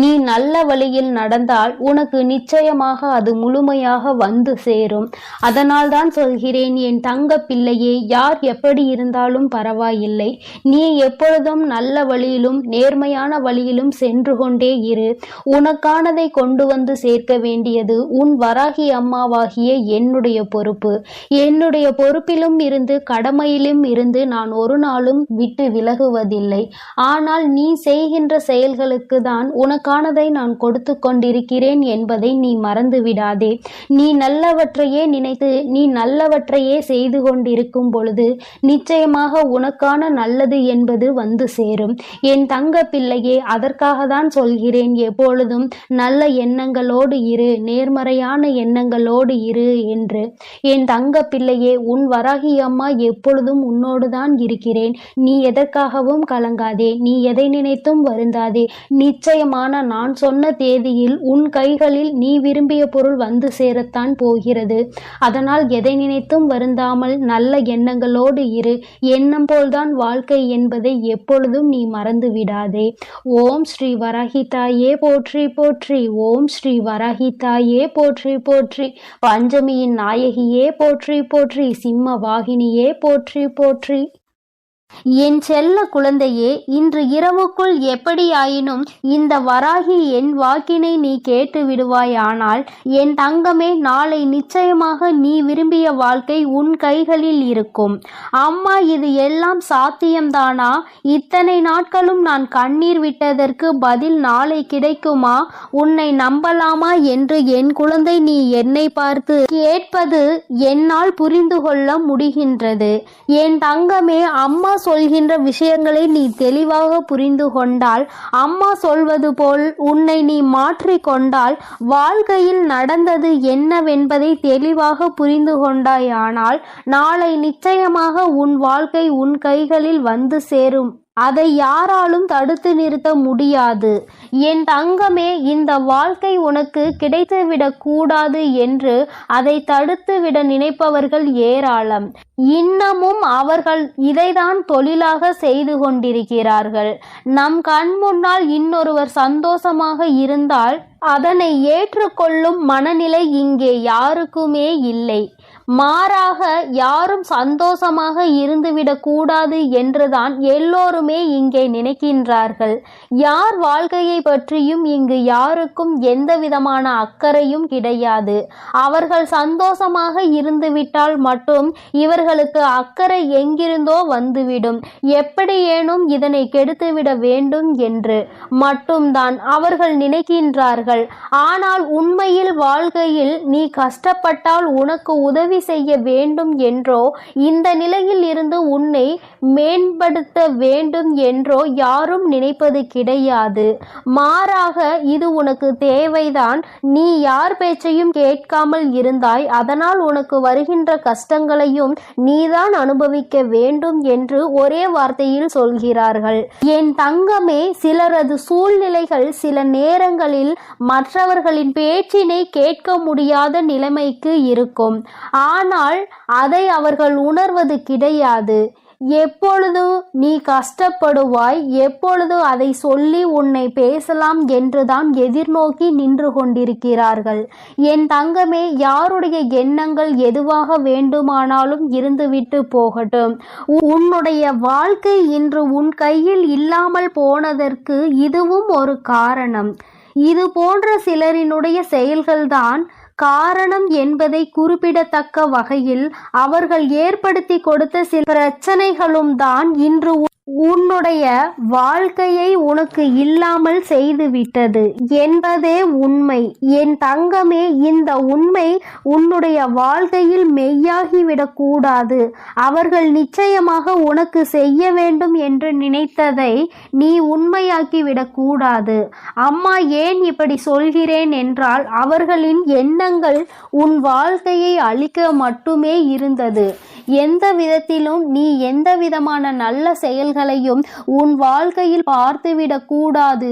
நீ நல்ல வழியில் நடந்தால் உனக்கு நிச்சயமாக அது முழுமையாக வந்து சேரும். அதனால் தான் சொல்கிறேன், என் தங்க பிள்ளையே, யார் எப்படி இருந்தாலும் பரவாயில்லை. நீ எப்பொழுதும் நல்ல வழியிலும் நேர்மையான வழியிலும் சென்று கொண்டே இரு. உனக்கானதை கொண்டு வந்து சேர்க்க வேண்டியது உன் வராகி அம்மாவாகிய என்னுடைய பொறுப்பு. என்னுடைய பொறுப்பிலும் இருந்து கடமையிலும் இருந்து நான் ஒரு நாளும் விட்டு விலகுவதில்லை. ஆனால் நீ செய்கின்ற செயல்களுக்கு தான் உனக்கானதை நான் கொடுத்து கொண்டிருக்கிறேன் என்பதை நீ மறந்து விடாதே. நீ நல்லவற்றையே நினைத்து நீ நல்லவற்றையே செய்து கொண்டிருக்கும் பொழுது நிச்சயமாக உனக்கான நல்லது என்பது வந்து சேரும். என் தங்க பிள்ளையே, அதற்காக தான் சொல்கிறேன், எப்பொழுதும் நல்ல எண்ணங்களோடு இரு, நேர்மறையான எண்ணங்களோடு இரு என்று. என் தங்க பிள்ளையே, உன் வராகி அம்மா எப்பொழுதும் உன்னோடு தான் இருக்கிறேன். நீ எதற்காகவும் கலங்காதே. நீ எதை நினைத்தும் வருந்தாதே. நிச்சயமான நான் சொன்ன தேதியில் உன் கைகளில் நீ விரும்பிய பொருள் வந்து சேரத்தான் போகிறது. அதனால் எதை நினைத்தும் வருந்தாமல் நல்ல எண்ணங்களோடு இரு. எண்ணம் போல்தான் வாழ்க்கை என்பதை எப்பொழுதும் நீ மறந்து விடாதே. ஓம் ஸ்ரீ வராகி தாயே போற்றி போற்றி. ஓம் ஸ்ரீ வராகி தாயே போற்றி போற்றி. பஞ்சமியின் நாயகியே போற்றி போற்றி. சிம்ம வாகினியே போற்றி போற்றி. என் செல்ல குழந்தையே, இன்று இரவுக்குள் எப்படியாயினும் இந்த வராகி என் வாக்கினை நீ கேட்டு விடுவாயானால் என் தங்கமே, நாளை நிச்சயமாக நீ விரும்பிய வாழ்க்கை உன் கைகளில் இருக்கும். அம்மா, இது எல்லாம் சாத்தியம்தானா? இத்தனை நாட்களும் நான் கண்ணீர் விட்டதற்கு பதில் நாளை கிடைக்குமா? உன்னை நம்பலாமா என்று என் குழந்தை நீ என்னை பார்த்து கேட்பது என்னால் புரிந்து கொள்ள முடிகின்றது. என் தங்கமே, அம்மா சொல்கின்ற விஷயங்களை நீ தெளிவாக புரிந்து கொண்டால், அம்மா சொல்வது போல் உன்னை நீ மாற்றிக்கொண்டால், வாழ்க்கையில் நடந்தது என்னவென்பதை தெளிவாக புரிந்து கொண்டாயானால் நாளை நிச்சயமாக உன் வாழ்க்கை உன் கைகளில் வந்து சேரும். அதை யாராலும் தடுத்து நிறுத்த முடியாது. என் தங்கமே, இந்த வாழ்க்கை உனக்கு கிடைத்துவிடக் கூடாது என்று அதை தடுத்து விட நினைப்பவர்கள் ஏராளம். இன்னமும் அவர்கள் இதைதான் தொழிலாக செய்து கொண்டிருக்கிறார்கள். நம் கண் முன்னால் இன்னொருவர் சந்தோஷமாக இருந்தால் அதனை ஏற்றுக்கொள்ளும் மனநிலை இங்கே யாருக்குமே இல்லை. மாறாக யாரும் சந்தோஷமாக இருந்துவிடக் கூடாது என்றுதான் எல்லோருமே இங்கே நினைக்கின்றார்கள். யார் வாழ்க்கையை பற்றியும் இங்கு யாருக்கும் எந்த விதமான அக்கறையும் கிடையாது. அவர்கள் சந்தோஷமாக இருந்துவிட்டால் மட்டும் இவர்களுக்கு அக்கறை எங்கிருந்தோ வந்துவிடும். எப்படியேனும் இதனை கெடுத்துவிட வேண்டும் என்று மட்டும்தான் அவர்கள் நினைக்கின்றார்கள். ஆனால் உண்மையில் வாழ்க்கையில் நீ கஷ்டப்பட்டால் உனக்கு உதவி செய்ய வேண்டும் என்றோ இந்த நிலையில் இருந்து உன்னை மேம்படுத்த வேண்டும் என்றோ யாரும் நினைப்பது கிடையாது. மாறாக இது உனக்கு தேவைதான். நீ யார் பேச்சையும் கேட்காமல் இருந்தாய், அதனால் உனக்கு வருகின்ற கஷ்டங்களையும் நீதான் அனுபவிக்க வேண்டும் என்று ஒரே வார்த்தையில் சொல்கிறார்கள். என் தங்கமே, சிலரது சூழ்நிலைகள் சில நேரங்களில் மற்றவர்களின் பேச்சினை கேட்க முடியாத நிலைமைக்கு இருக்கும். ஆனால் அதை அவர்கள் உணர்வது கிடையாது. எப்பொழுது நீ கஷ்டப்படுவாய், எப்பொழுது அதை சொல்லி உன்னை பேசலாம் என்றுதான் எதிர்நோக்கி நின்று கொண்டிருக்கிறார்கள். என் தங்கமே, யாருடைய எண்ணங்கள் எதுவாக வேண்டுமானாலும் இருந்துவிட்டு போகட்டும். உன்னுடைய வாழ்க்கை இன்று உன் கையில் இல்லாமல் போனதற்கு இதுவும் ஒரு காரணம். இது போன்ற சிலரினுடைய செயல்கள்தான் காரணம் என்பதை குறிப்பிடத்தக்க வகையில் அவர்கள் ஏற்படுத்தி கொடுத்த சில பிரச்சனைகளும் தான் இன்று உன்னுடைய வாழ்க்கையை உனக்கு இல்லாமல் செய்துவிட்டது என்பதே உண்மை. என் தங்கமே, இந்த உண்மை உன்னுடைய வாழ்க்கையில் மெய்யாகிவிடக் கூடாது. அவர்கள் நிச்சயமாக உனக்கு செய்ய வேண்டும் என்று நினைத்ததை நீ உண்மையாக்கிவிடக் கூடாது. அம்மா ஏன் இப்படி சொல்கிறேன் என்றால், அவர்களின் எண்ணங்கள் உன் வாழ்க்கையை அழிக்க மட்டுமே இருந்தது. எந்த விதத்திலும் நீ எந்த விதமான நல்ல செயல்களையும் உன் வாழ்க்கையில் பார்த்துவிடக் கூடாது.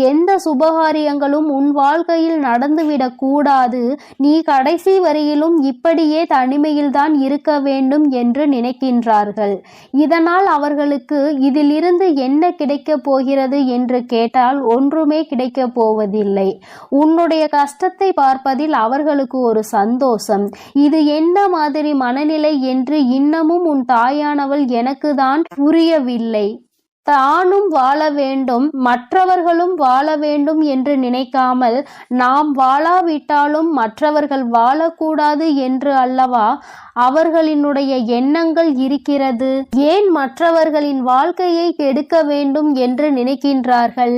எந்த சுபகாரியங்களும் உன் வாழ்க்கையில் நடந்துவிடக் கூடாது. நீ கடைசி வரையிலும் இப்படியே தனிமையில்தான் இருக்க வேண்டும் என்று நினைக்கின்றார்கள். இதனால் அவர்களுக்கு இதிலிருந்து என்ன கிடைக்கப் போகிறது என்று கேட்டால் ஒன்றுமே கிடைக்கப் போவதில்லை. உன்னுடைய கஷ்டத்தை பார்ப்பதில் அவர்களுக்கு ஒரு சந்தோஷம். இது என்ன மாதிரி மனநிலை என்று இன்னமும் உன் தாயானவள் எனக்கு தான் புரியவில்லை. தானும் வாழ வேண்டும், மற்றவர்களும் வாழ வேண்டும் என்று நினைக்காமல், நாம் வாழாவிட்டாலும் மற்றவர்கள் வாழக்கூடாது என்று அல்லவா அவர்களினுடைய எண்ணங்கள் இருக்கிறது. ஏன் மற்றவர்களின் வாழ்க்கையை கெடுக்க வேண்டும் என்று நினைக்கின்றார்கள்?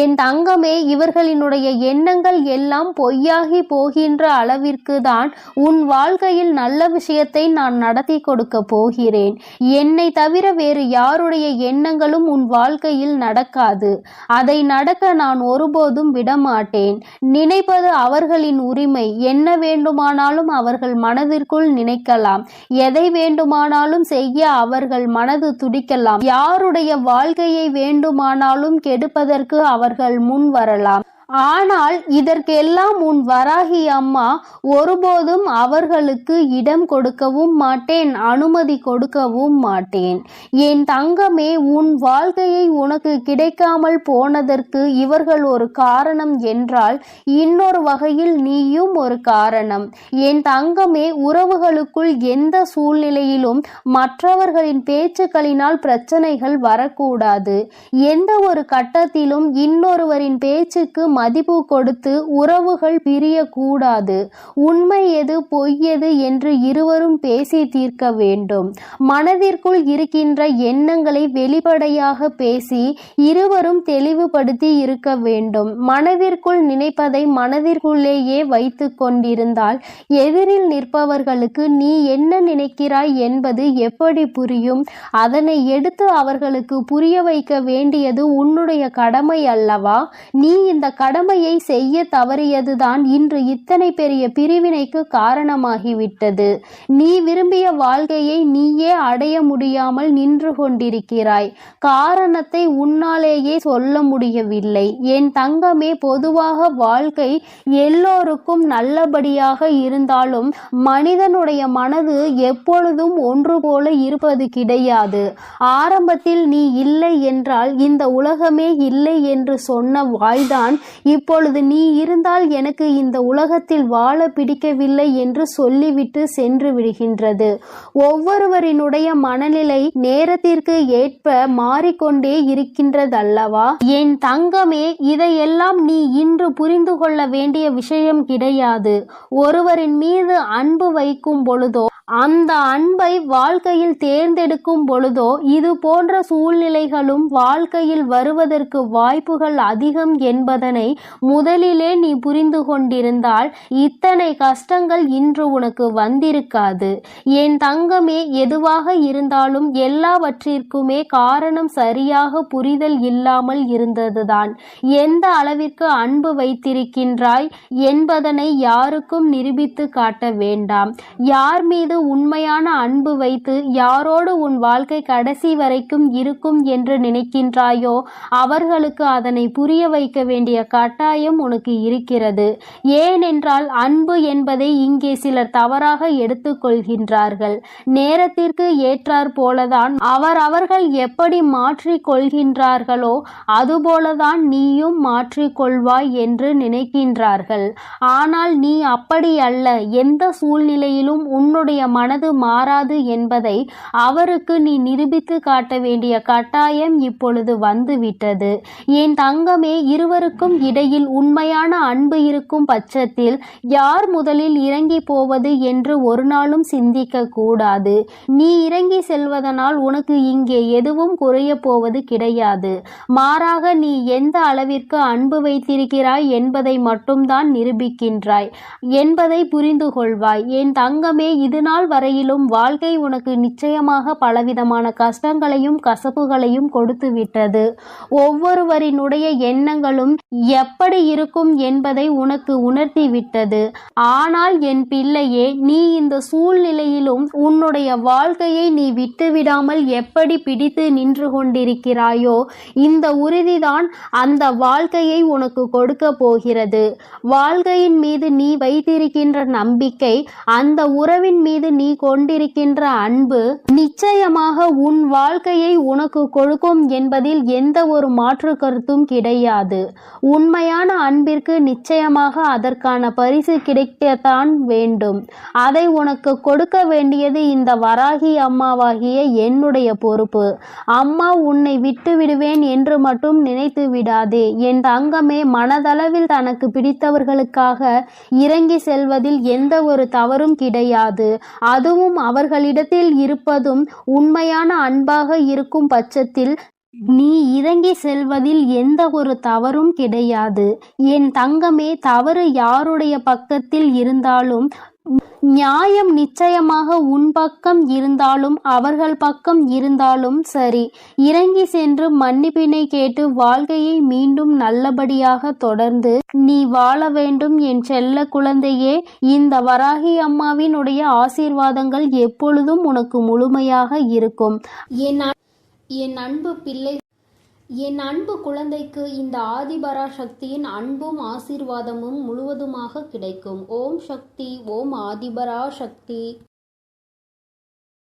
என் தங்கமே, இவர்களினுடைய எண்ணங்கள் எல்லாம் பொய்யாகி போகின்ற அளவிற்கு தான் உன் வாழ்க்கையில் நல்ல விஷயத்தை நான் நடத்தி கொடுக்க போகிறேன். என்னை தவிர வேறு யாருடைய எண்ணங்களும் உன் வாழ்க்கையில் நடக்காது. அதை நடக்க நான் ஒருபோதும் விடமாட்டேன். நினைப்பது அவர்களின் உரிமை. என்ன வேண்டுமானாலும் அவர்கள் மனதிற்குள் நினைக்கலாம். எதை வேண்டுமானாலும் செய்ய அவர்கள் மனது துடிக்கலாம். யாருடைய வாழ்க்கையை வேண்டுமானாலும் கெடுப்பதற்கு அவர்கள் முன் வரலாம். ஆனால் இதற்கெல்லாம் உன் வராகி அம்மா ஒருபோதும் அவர்களுக்கு இடம் கொடுக்கவும் மாட்டேன், அனுமதி கொடுக்கவும் மாட்டேன். என் தங்கமே, உன் வாழ்க்கையை உனக்கு கிடைக்காமல் போனதற்கு இவர்கள் ஒரு காரணம் என்றால், இன்னொரு வகையில் நீயும் ஒரு காரணம். என் தங்கமே, உறவுகளுக்குள் எந்த சூழ்நிலையிலும் மற்றவர்களின் பேச்சுக்களினால் பிரச்சனைகள் வரக்கூடாது. எந்த ஒரு கட்டத்திலும் இன்னொருவரின் பேச்சுக்கு மதிப்பு கொடுத்து உறவுகள் பிரியக்கூடாது. உண்மை எது பொய் எது என்று இருவரும் பேசி தீர்க்க வேண்டும். மனதிற்குள் இருக்கின்ற எண்ணங்களை வெளிப்படையாக பேசி இருவரும் தெளிவுபடுத்தி இருக்க வேண்டும். மனதிற்குள் நினைப்பதை மனதிற்குள்ளேயே வைத்து கொண்டிருந்தால் எதிரில் நிற்பவர்களுக்கு நீ என்ன நினைக்கிறாய் என்பது எப்படி புரியும்? அதனை எடுத்து அவர்களுக்கு புரிய வைக்க வேண்டியது உன்னுடைய கடமை அல்லவா? நீ இந்த கடமையை செய்ய தவறியதுதான் இன்று இத்தனை பெரிய பிரிவினைக்கு காரணமாகிவிட்டது. நீ விரும்பிய வாழ்க்கையை நீயே அடைய முடியாமல் நின்று கொண்டிருக்கிறாய். காரணத்தை உன்னாலேயே சொல்ல முடியவில்லை. என் தங்கமே, பொதுவாக வாழ்க்கை எல்லோருக்கும் நல்லபடியாக இருந்தாலும் மனிதனுடைய மனது எப்பொழுதும் ஒன்று போல இருப்பது கிடையாது. ஆரம்பத்தில் நீ இல்லை என்றால் இந்த உலகமே இல்லை என்று சொன்ன வாய்தான் இப்பொழுது நீ இருந்தால் எனக்கு இந்த உலகத்தில் வாழ பிடிக்கவில்லை என்று சொல்லிவிட்டு சென்று விடுகின்றது. ஒவ்வொருவரினுடைய மனநிலை நேரத்திற்கு ஏற்ப மாறிக்கொண்டே இருக்கின்றதல்லவா? என் தங்கமே, இதையெல்லாம் நீ இன்று புரிந்து கொள்ள வேண்டிய விஷயம் கிடையாது. ஒருவரின் மீது அன்பு வைக்கும் பொழுதோ அந்த அன்பை வாழ்க்கையில் தேர்ந்தெடுக்கும் பொழுதோ இது போன்ற சூழ்நிலைகளும் வாழ்க்கையில் வருவதற்கு வாய்ப்புகள் அதிகம் என்பதனை முதலிலே நீ புரிந்து கொண்டிருந்தால் இத்தனை கஷ்டங்கள் இன்று உனக்கு வந்திருக்காது. என் தங்கமே, எதுவாக இருந்தாலும் எல்லாவற்றிற்குமே காரணம் சரியாக புரிதல் இல்லாமல் இருந்ததுதான். எந்த அளவிற்கு அன்பு வைத்திருக்கின்றாய் என்பதனை யாருக்கும் நிரூபித்து காட்ட வேண்டாம். யார் மீது உண்மையான அன்பு வைத்து யாரோடு உன் வாழ்க்கை கடைசி வரைக்கும் இருக்கும் என்று நினைக்கின்றாயோ அவர்களுக்கு அதனை புரிய வைக்க வேண்டிய கட்டாயம் உனக்கு இருக்கிறது. ஏனென்றால் அன்பு என்பதை இங்கே சிலர் தவறாக எடுத்துக்கொள்கின்றார்கள். நேரத்திற்கு ஏற்றாற் போலதான் அவர்கள் எப்படி மாற்றிக் கொள்கின்றார்களோ அதுபோலதான் நீயும் மாற்றிக்கொள்வாய் என்று நினைக்கின்றார்கள். ஆனால் நீ அப்படி அல்ல. எந்த சூழ்நிலையிலும் உன்னுடைய மனது மாறாது என்பதை அவருக்கு நீ நிரூபித்து காட்ட வேண்டிய கட்டாயம் இப்பொழுது வந்துவிட்டது. என் தங்கமே, இருவருக்கும் இடையில் உண்மையான அன்பு இருக்கும் பட்சத்தில் யார் முதலில் இறங்கி போவது என்று ஒரு நாளும் சிந்திக்க கூடாது. நீ இறங்கி செல்வதனால் உனக்கு இங்கே எதுவும் குறைய போவது கிடையாது. மாறாக நீ எந்த அளவிற்கு அன்பு வைத்திருக்கிறாய் என்பதை மட்டும்தான் நிரூபிக்கின்றாய் என்பதை புரிந்து கொள்வாய். என் தங்கமே, இதுநாள் வரையிலும் வாழ்க்கை உனக்கு நிச்சயமாக பலவிதமான கஷ்டங்களையும் கசப்புகளையும் கொடுத்து விட்டது. ஒவ்வொருவரினுடைய எண்ணங்களும் எப்படி இருக்கும் என்பதை உனக்கு உணர்த்தி விட்டது. ஆனால் என் பிள்ளையே, நீ இந்த சூழ்நிலையிலும் உன்னுடைய வாழ்க்கையை நீ விட்டுவிடாமல் எப்படி பிடித்து நின்று கொண்டிருக்கிறாயோ இந்த உறுதிதான் அந்த வாழ்க்கையை உனக்கு கொடுக்க போகிறது. வாழ்க்கையின் மீது நீ வைத்திருக்கின்ற நம்பிக்கை, அந்த உறவின் மீது நீ கொண்டிருக்கின்ற அன்பு நிச்சயமாக உன் வாழ்க்கையை உனக்கு கொடுக்கும் என்பதில் எந்த ஒரு மாற்று கருத்தும் கிடையாது. உண்மையான அன்பிற்கு நிச்சயமாக அதற்கான பரிசு கிடைக்கத்தான் வேண்டும். அதை உனக்கு கொடுக்க வேண்டியது இந்த வராகி அம்மாவாகிய என்னுடைய பொறுப்பு. அம்மா உன்னை விட்டு விடுவேன் என்று மட்டும் நினைத்து விடாதே. என் தங்கமே, மனதளவில் தனக்கு பிடித்தவர்களுக்காக இறங்கி செல்வதில் எந்த ஒரு தவறும் கிடையாது. அதுவும் அவர்களிடத்தில் இருப்பதும் உண்மையான அன்பாக இருக்கும் பட்சத்தில் நீ இறங்கி செல்வதில் எந்த ஒரு தவறும் கிடையாது. என் தங்கமே, தவறு யாருடைய பக்கத்தில் இருந்தாலும் நியாயம் நிச்சயமாக உன் பக்கம் இருந்தாலும் அவர்கள் பக்கம் இருந்தாலும் சரி, இறங்கி சென்று மன்னிப்பினை கேட்டு வாழ்க்கையை மீண்டும் நல்லபடியாக தொடர்ந்து நீ வாழ வேண்டும் என் செல்ல குழந்தையே. இந்த வராகி அம்மாவினுடைய ஆசீர்வாதங்கள் எப்பொழுதும் உனக்கு முழுமையாக இருக்கும். என் அன்பு குழந்தைக்கு இந்த ஆதிபராசக்தியின் அன்பும் ஆசீர்வாதமும் முழுவதுமாக கிடைக்கும். ஓம் சக்தி, ஓம் ஆதிபராசக்தி.